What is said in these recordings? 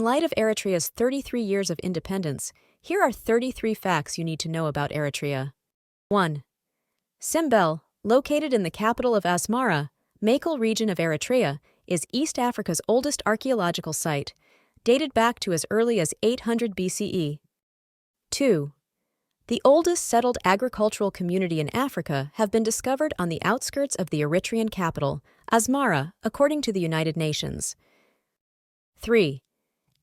In light of Eritrea's 33 years of independence, here are 33 facts you need to know about Eritrea. 1. Simbel, located in the capital of Asmara, Mekelle region of Eritrea, is East Africa's oldest archaeological site, dated back to as early as 800 BCE. 2. The oldest settled agricultural community in Africa have been discovered on the outskirts of the Eritrean capital, Asmara, according to the United Nations. 3.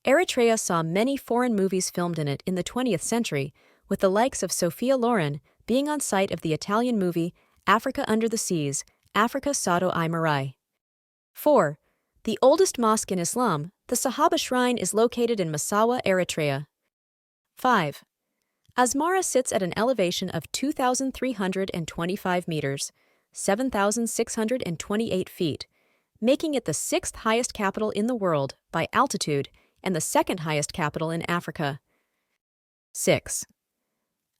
Eritrea saw many foreign movies filmed in it in the 20th century, with the likes of Sophia Loren being on site of the Italian movie Africa Under the Seas, Africa Sotto I Marai. 4. The oldest mosque in Islam, the Sahaba Shrine, is located in Massawa, Eritrea. 5. Asmara sits at an elevation of 2,325 meters, 7,628 feet, making it the sixth highest capital in the world by altitude and the second highest capital in Africa. 6.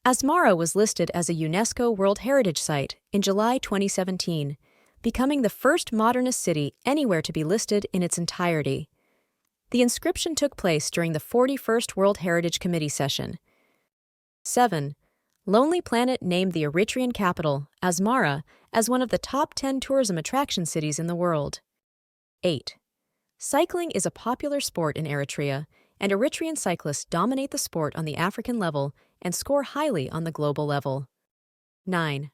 Asmara was listed as a UNESCO World Heritage Site in July 2017, becoming the first modernist city anywhere to be listed in its entirety. The inscription took place during the 41st World Heritage Committee session. 7. Lonely Planet named the Eritrean capital, Asmara, as one of the top 10 tourism attraction cities in the world. 8. Cycling is a popular sport in Eritrea, and Eritrean cyclists dominate the sport on the African level and score highly on the global level. 9.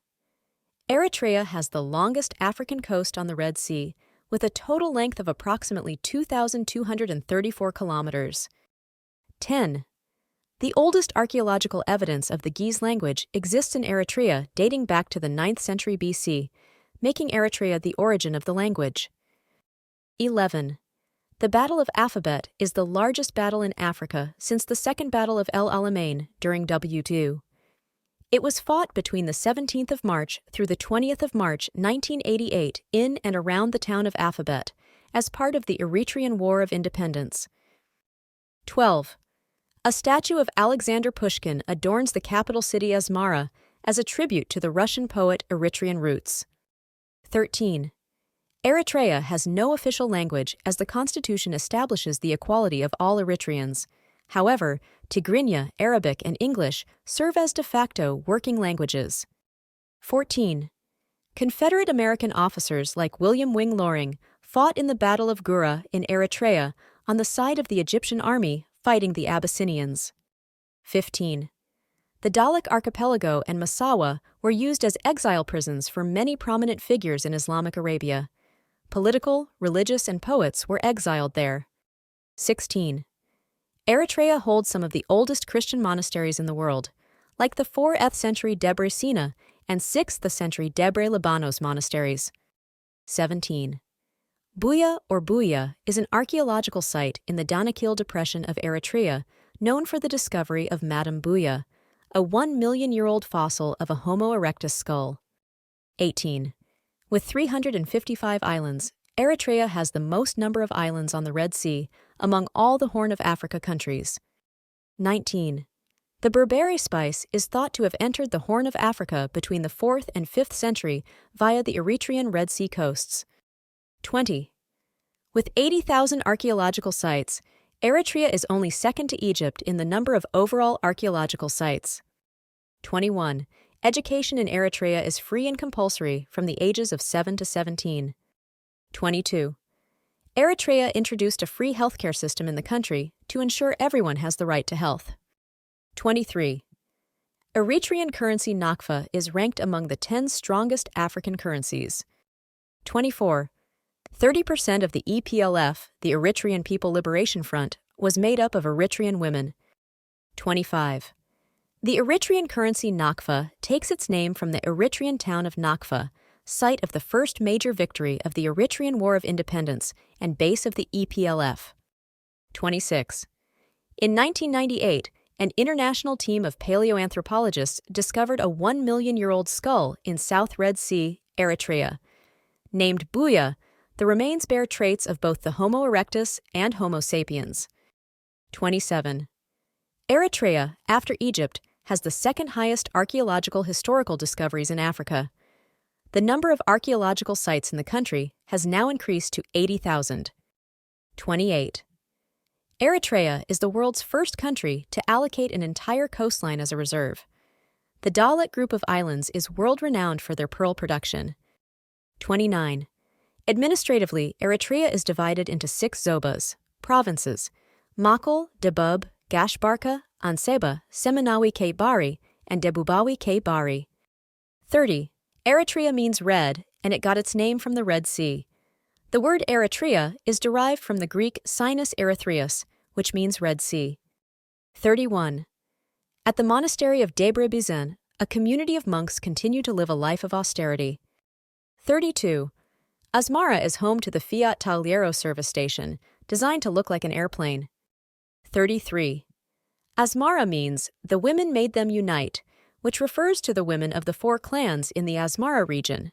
Eritrea has the longest African coast on the Red Sea, with a total length of approximately 2,234 kilometers. 10. The oldest archaeological evidence of the Ge'ez language exists in Eritrea dating back to the 9th century BC, making Eritrea the origin of the language. 11. The Battle of Alphabet is the largest battle in Africa since the Second Battle of El Alamein during W2. It was fought between the 17th of March through the 20th of March 1988 in and around the town of Alphabet, as part of the Eritrean War of Independence. 12. A statue of Alexander Pushkin adorns the capital city Asmara as a tribute to the Russian poet Eritrean roots. 13. Eritrea has no official language as the constitution establishes the equality of all Eritreans. However, Tigrinya, Arabic, and English serve as de facto working languages. 14. Confederate American officers like William Wing Loring fought in the Battle of Gura in Eritrea on the side of the Egyptian army fighting the Abyssinians. 15. The Dahlak Archipelago and Massawa were used as exile prisons for many prominent figures in Islamic Arabia. Political, religious, and poets were exiled there. 16. Eritrea holds some of the oldest Christian monasteries in the world, like the 4th century Debre Sina and 6th century Debre Libanos monasteries. 17. Buya or Buya is an archaeological site in the Danakil Depression of Eritrea, known for the discovery of Madame Buya, a 1 million-year-old fossil of a Homo erectus skull. 18. With 355 islands, Eritrea has the most number of islands on the Red Sea among all the Horn of Africa countries. 19. The Berbere spice is thought to have entered the Horn of Africa between the 4th and 5th century via the Eritrean Red Sea coasts. 20. With 80,000 archaeological sites, Eritrea is only second to Egypt in the number of overall archaeological sites. 21. Education in Eritrea is free and compulsory from the ages of 7 to 17. 22. Eritrea introduced a free healthcare system in the country to ensure everyone has the right to health. 23. Eritrean currency Nakfa is ranked among the 10 strongest African currencies. 24. 30% of the EPLF, the Eritrean People Liberation Front, was made up of Eritrean women. 25. The Eritrean currency Nakfa takes its name from the Eritrean town of Nakfa, site of the first major victory of the Eritrean War of Independence and base of the EPLF. 26. In 1998, an international team of paleoanthropologists discovered a 1 million-year-old skull in South Red Sea, Eritrea. Named Buya, the remains bear traits of both the Homo erectus and Homo sapiens. 27. Eritrea, after Egypt, has the second highest archaeological historical discoveries in Africa. The number of archaeological sites in the country has now increased to 80,000. 28. Eritrea is the world's first country to allocate an entire coastline as a reserve. The Dalit group of islands is world-renowned for their pearl production. 29. Administratively, Eritrea is divided into 6 zobas, provinces: Makol, Debub, Gashbarka, Anseba, Seminawi K. Bari, and Debubawi K. Bari. 30. Eritrea means red, and it got its name from the Red Sea. The word Eritrea is derived from the Greek Sinus Erythraeus, which means Red Sea. 31. At the monastery of Debre Bizen, a community of monks continue to live a life of austerity. 32. Asmara is home to the Fiat Tagliero service station, designed to look like an airplane. 33. Asmara means, "the women made them unite," which refers to the women of the 4 clans in the Asmara region,